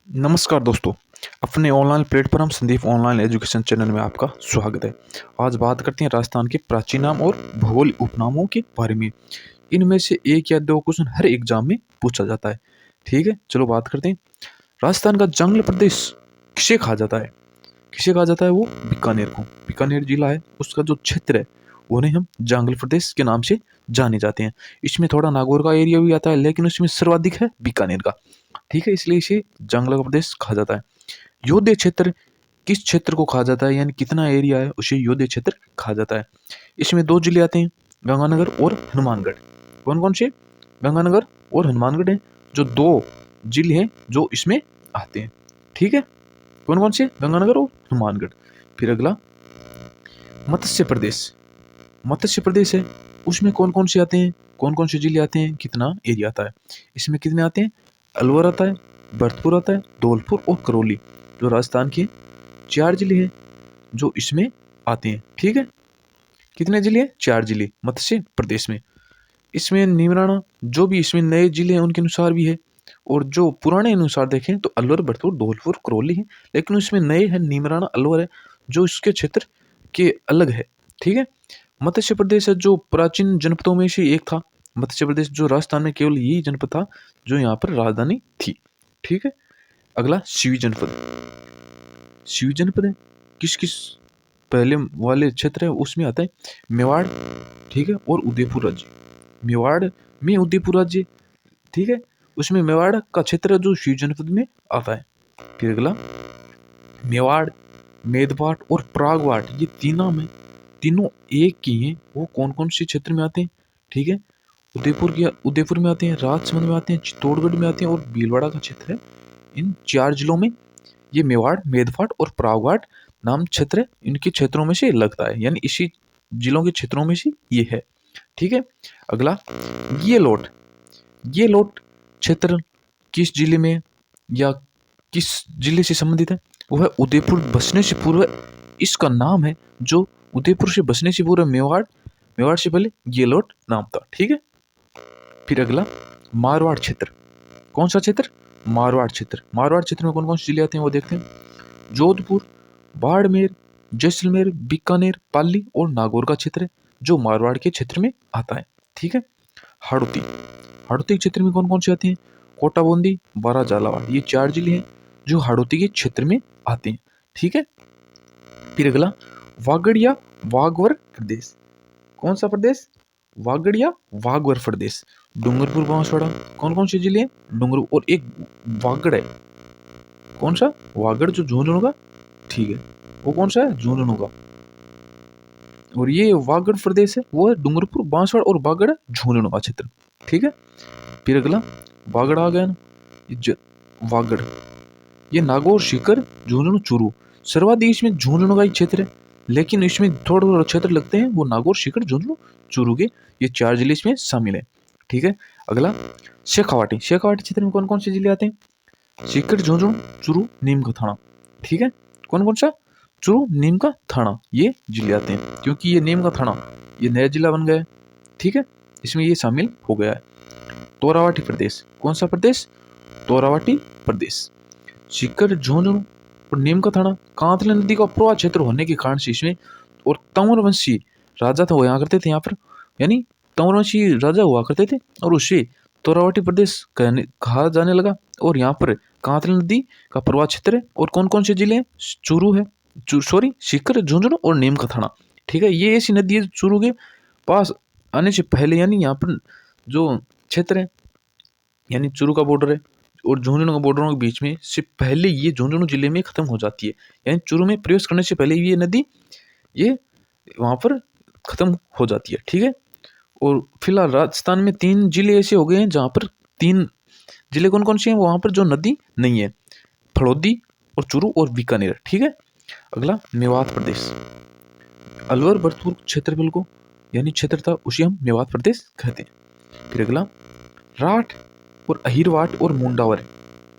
नमस्कार दोस्तों। अपने online platform Sandeep online education channel में आपका स्वागत है। आज बात करते हैं राजस्थान के प्राचीन नाम और भौगोलिक उपनामों के बारे में। इनमें से एक या दो क्वेश्चन हर एग्जाम में पूछा जाता है। ठीक है, चलो बात करते हैं। राजस्थान का जंगल प्रदेश किसे कहा जाता है? किसे कहा जाता है? वो बीकानेर को। बीकानेर जिला है, उसका जो क्षेत्र है उन्हें हम जंगल प्रदेश के नाम से जाने जाते हैं। इसमें थोड़ा नागौर का एरिया भी आता है, लेकिन उसमें सर्वाधिक है बीकानेर का। ठीक है, इसलिए इसे जंगल प्रदेश कहा जाता है। योध्य क्षेत्र किस क्षेत्र को कहा जाता है, यानी कितना एरिया है उसे योध्य क्षेत्र कहा जाता है। इसमें दो जिले आते हैं, गंगानगर और हनुमानगढ़। कौन कौन से? गंगानगर और हनुमानगढ़ है जो दो जिले हैं जो इसमें आते हैं। ठीक है, कौन कौन से? गंगानगर और हनुमानगढ़। फिर अगला मत्स्य प्रदेश। मत्स्य प्रदेश है, उसमें कौन कौन से आते हैं, कौन कौन से जिले आते हैं, कितना एरिया आता है? इसमें कितने आते हैं? अलवर आता है, भरतपुर आता है, धौलपुर और करौली, जो राजस्थान के 4 जिले हैं जो इसमें आते हैं। ठीक है, कितने जिले हैं? 4 जिले मत्स्य प्रदेश में। इसमें नीमराना, जो भी इसमें नए जिले हैं उनके अनुसार भी है, और जो पुराने अनुसार देखें तो अलवर, भरतपुर, धौलपुर, करौली है, लेकिन उसमें नए हैं नीमराना, अलवर है, जो इसके क्षेत्र के अलग है। ठीक है, मत्स्य प्रदेश है जो प्राचीन जनपदों में से एक था। मत्स्य प्रदेश जो राजस्थान में केवल यही जनपद था जो यहाँ पर राजधानी थी। ठीक है, अगला शिवी जनपद। शिवी जनपद है, किस किस पहले वाले क्षेत्र है उसमें आता है मेवाड़, ठीक है, और उदयपुर राज्य। मेवाड़ में उदयपुर राज्य, ठीक है, उसमें मेवाड़ का क्षेत्र जो शिव जनपद में आता है। फिर अगला मेवाड़, मेदवाट और प्रागवाट, ये तीनों एक की हैं। वो कौन कौन से क्षेत्र में आते हैं? ठीक है, उदयपुर में आते हैं, राजसमंद में आते हैं, चित्तौड़गढ़ में आते हैं और भीलवाड़ा का क्षेत्र है। इन 4 जिलों में ये मेवाड़, मेदवाट और प्रागवाट नाम क्षेत्र है, इनके क्षेत्रों में से लगता है, यानी इसी जिलों के क्षेत्रों में से ये है। ठीक है, अगला येलोट। येलोट क्षेत्र किस जिले में या किस जिले से संबंधित है? वो है उदयपुर बसने से पूर्व इसका नाम है, जो उदयपुर से बसने से पूर्व मेवाड़, मेवाड़ से पहले येलोट नाम था। ठीक है, फिर अगला मारवाड़ क्षेत्र। कौन सा क्षेत्र? मारवाड़ क्षेत्र। मारवाड़ क्षेत्र में कौन कौन से जिले आते हैं वो देखते हैं। जोधपुर, बाड़मेर, जैसलमेर, बीकानेर, पाली और नागौर का क्षेत्र है जो मारवाड़ के क्षेत्र में आता है। ठीक है, हाड़ौती। हाड़ौती क्षेत्र में कौन कौन से आते हैं? कोटा बूंदी, बारा झालावाड़, ये 4 जिले हैं जो हाड़ौती के क्षेत्र में आते हैं। ठीक है, फिर अगला वागड़ या वागवर प्रदेश। कौन सा प्रदेश? वागड़ या वागवर प्रदेश। डूंगरपुर, बांसवाड़ा, कौन कौन से जिले हैं? डूंगरपुर, और एक वागड़ है। कौन सा? वागड़ जो झुंझुनू का, ठीक है, वो कौन सा है? झुंझुनू का। और ये वागड़ प्रदेश है वो है डूंगरपुर, बांसवाड़ा और वागड़ है झुंझुनू का क्षेत्र। ठीक है, फिर अगला वागड़ आ गया ना, वागड़, ये नागौर, सीकर, झुंझुनू, चूरू, सर्वाधिक इसमें झुंझुनू का ही क्षेत्र है, लेकिन इसमें थोड़े थोड़े क्षेत्र लगते हैं वो नागौर, सीकर, झुंझुनू, चूरू के, ये 4 जिले इसमें शामिल है। ठीक है, अगला शेखावाटी। शेखावाटी क्षेत्र में कौन कौन से जिले आते हैं? सीकर, झुंझुनू, चूरू, नीम का थाना। ठीक है, कौन कौन सा? चूरू, नीम का थाना, ये जिले आते हैं, क्योंकि ये नीम का थाना ये नया जिला बन गया है। ठीक है, इसमें ये शामिल हो गया है। तोरावाटी प्रदेश। कौन सा प्रदेश? तोरावाटी प्रदेश। सीकर, झुंझुनू और नीम का थाना कांतला नदी का प्रवाह क्षेत्र होने के कारण से इसमें, और तंवर वंशी राजा था वो यहाँ करते थे यहाँ पर, यानी तंवर वंशी राजा हुआ करते थे, और उससे तोरावाटी प्रदेश कहा जाने लगा। और यहाँ पर कांतला नदी का प्रवाह क्षेत्र है। और कौन कौन से जिले हैं? चूरू है, सॉरी, सीकर, झुंझुनू और नीम का थाना। ठीक है, ये ऐसी नदी है चूरू के पास आने से पहले, यानी यहाँ पर जो क्षेत्र है, यानी चूरू का बॉर्डर है और झुंझुनू के बॉर्डरों के बीच में से पहले ये झुंझुनू जिले में खत्म हो जाती है, यानी चूरू में प्रवेश करने से पहले ये नदी ये वहां पर खत्म हो जाती है। ठीक है, और फिलहाल राजस्थान में 3 जिले ऐसे हो गए हैं जहाँ पर 3 जिले कौन कौन से हैं वहां पर जो नदी नहीं है, फड़ौदी और चूरू और बीकानेर। ठीक है, अगला मेवात प्रदेश। अलवर, भरतपुर क्षेत्रफल को यानी क्षेत्र था उसे हम मेवात प्रदेश कहते हैं। फिर अगला राठ और अहिरवाट और मुंडावर,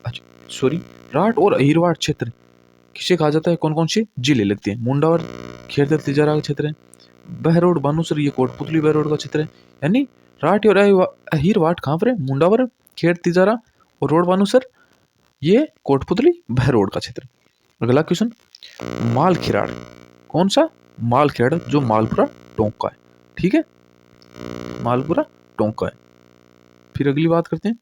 अच्छा सॉरी, राठ और अहिरवाट क्षेत्र किसे कहा जाता है? कौन कौन से जिले लगते हैं? मुंडावर खेरदर तिजारा का क्षेत्र है, बहरोड, बानुसर ये कोटपुतली बहरोड का क्षेत्र है। यानी राठ और अहिरवाट कहाँ पर है? मुंडावर, खेर तिजारा और रोड बानुसर ये कोटपुतली बहरोड का क्षेत्र। अगला क्वेश्चन, मालखेराड़ कौन सा? मालखेराड़ जो मालपुरा टोंक का है, ठीक है, मालपुरा टोंक का है। फिर अगली बात करते हैं,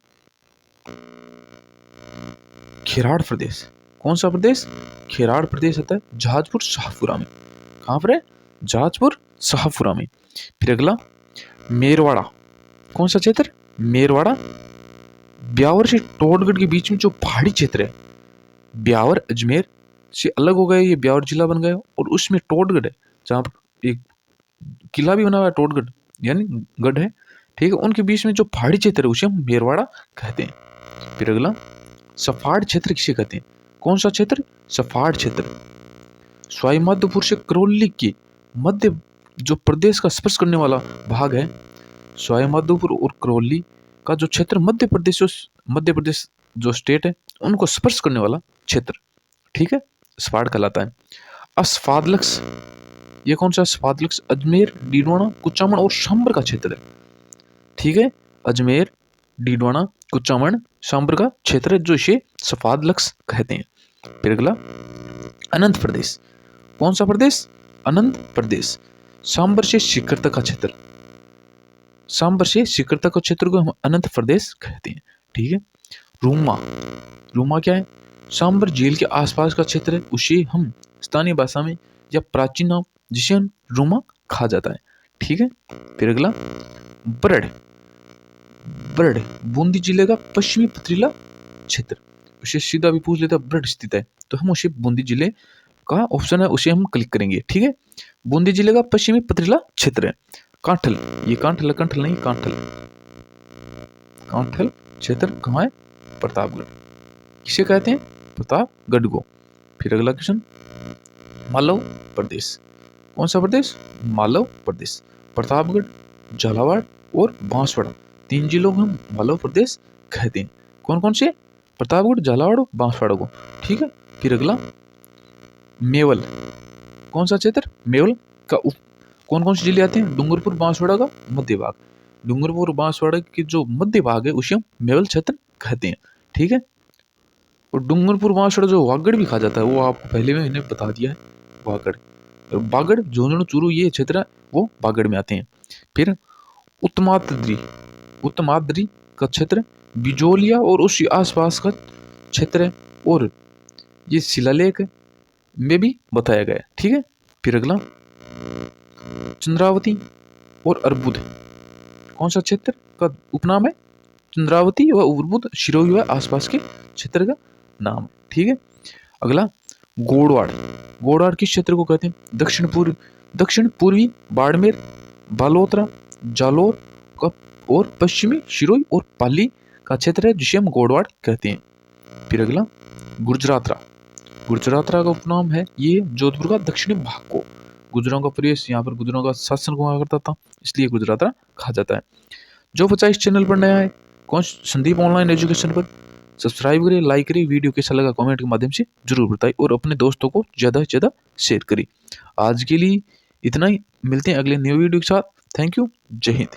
खेराड़ प्रदेश कौन सा प्रदेश? खेराड़ प्रदेश आता है जहाजपुर शाहपुरा में। कहाँ पर है? जहाजपुर शाहपुरा में। फिर अगला, मेरवाड़ा कौन सा क्षेत्र? मेरवाड़ा ब्यावर से टोडगढ़ के बीच में जो पहाड़ी क्षेत्र है, ब्यावर अजमेर से अलग हो गए, ये ब्यावर जिला बन गया, और उसमें टोडगढ़ है जहाँ पर एक किला भी बना हुआ है, टोडगढ़ यानी गढ़ है, ठीक है, उनके बीच में जो पहाड़ी क्षेत्र है उसे हम मेरवाड़ा कहते हैं। फिर अगला, सफाड़ क्षेत्र किसे कहते हैं? कौन सा क्षेत्र? सफाड़ क्षेत्र सवाई माधोपुर से करौली के मध्य जो प्रदेश का स्पर्श करने वाला भाग है, सवाई माधोपुर और करौली का जो क्षेत्र मध्य प्रदेश जो स्टेट है उनको स्पर्श करने वाला क्षेत्र, ठीक है, सफाड़ कहलाता है। असफादलक्स ये कौन सा? असफादलक्स अजमेर, डीडवाना, कुचामन और सांबर का क्षेत्र है, ठीक है, अजमेर, डीडवाना, कुचामन, सांबर का क्षेत्र है जो इसे सफादलक्स कहते हैं। फिर अगला, अनंत प्रदेश कौन सा प्रदेश? अनंत प्रदेश सांबर से शिखर तक का क्षेत्र, सांबर से शिखर तक का क्षेत्र को हम अनंत प्रदेश कहते हैं, ठीक है। रूमा, रूमा क्या है? सांबर झील के आसपास का क्षेत्र है, उसे हम स्थानीय भाषा में या प्राचीन नाम जिसे हम रूमा कहा जाता है, ठीक है। फिर अगला, बरड़, बरड़ बूंदी जिले का पश्चिमी पथरीला क्षेत्र, उसे सीधा भी पूछ लेता बरड़ स्थित है तो हम उसे बूंदी जिले का ऑप्शन है उसे हम क्लिक करेंगे, ठीक है। बूंदी जिले का पश्चिमी पथरीला क्षेत्र है। कांठल, ये कांठल कंठल नहीं, कांठल, कांठल क्षेत्र कहाँ है? प्रतापगढ़, किसे कहते हैं? प्रतापगढ़ को। फिर अगला क्वेश्चन, मालव प्रदेश कौन सा प्रदेश? मालव प्रदेश प्रतापगढ़, झालावाड़ और बांसवाड़ा तीन जिलों को हम मालव प्रदेश कहते हैं। कौन कौन से? प्रतापगढ़, झालावाड़ और बांसवाड़ा को, ठीक है। फिर अगला, मेवल कौन सा क्षेत्र? मेवल का कौन कौन से जिले आते हैं? डूंगरपुर, बांसवाड़ा का मध्य भाग, डूंगरपुर और बांसवाड़ा के जो मध्य भाग है उसे हम मेवल क्षेत्र कहते हैं, ठीक है। और डूंगरपुर बांसवाड़ा जो वागड़ भी कहा जाता है वो आपको पहले में इन्हें बता दिया है, वागड़, बागड़, झुंझुनू, चूरू ये क्षेत्र वो बागड़ में आते हैं। फिर उत्तमाद्री, उत्तमाद्री का क्षेत्र बिजोलिया और उस आसपास का क्षेत्र है और ये शिलालेख में भी बताया गया है, ठीक है। फिर अगला, चंद्रावती और अर्बुद कौन सा क्षेत्र का उपनाम है? चंद्रावती व अर्बुद सिरोही व आसपास के क्षेत्र का नाम है, ठीक है। अगला, गोड़वाड़, गोड़वाड़ किस क्षेत्र को कहते हैं? दक्षिण पूर्वी बाड़मेर, बालोतरा, जालोर का और पश्चिमी सिरोही और पाली का क्षेत्र है जिसे हम गोड़वाड़ कहते हैं। फिर अगला, गुजरातरा, गुजरातरा का उपनाम है ये जोधपुर का दक्षिणी भाग को, गुजरों का प्रवेश यहाँ पर गुजरों का शासन हुआ करता था इसलिए गुजरातरा कहा जाता है। जो बच्चा इस चैनल पर नया है, कौन संदीप ऑनलाइन एजुकेशन पर, सब्सक्राइब करिए, लाइक करिए, वीडियो कैसा लगा कमेंट के माध्यम से जरूर बताइए और अपने दोस्तों को ज़्यादा से ज़्यादा शेयर करिए। आज के लिए इतना ही, मिलते हैं अगले न्यू वीडियो के साथ। थैंक यू, जय हिंद।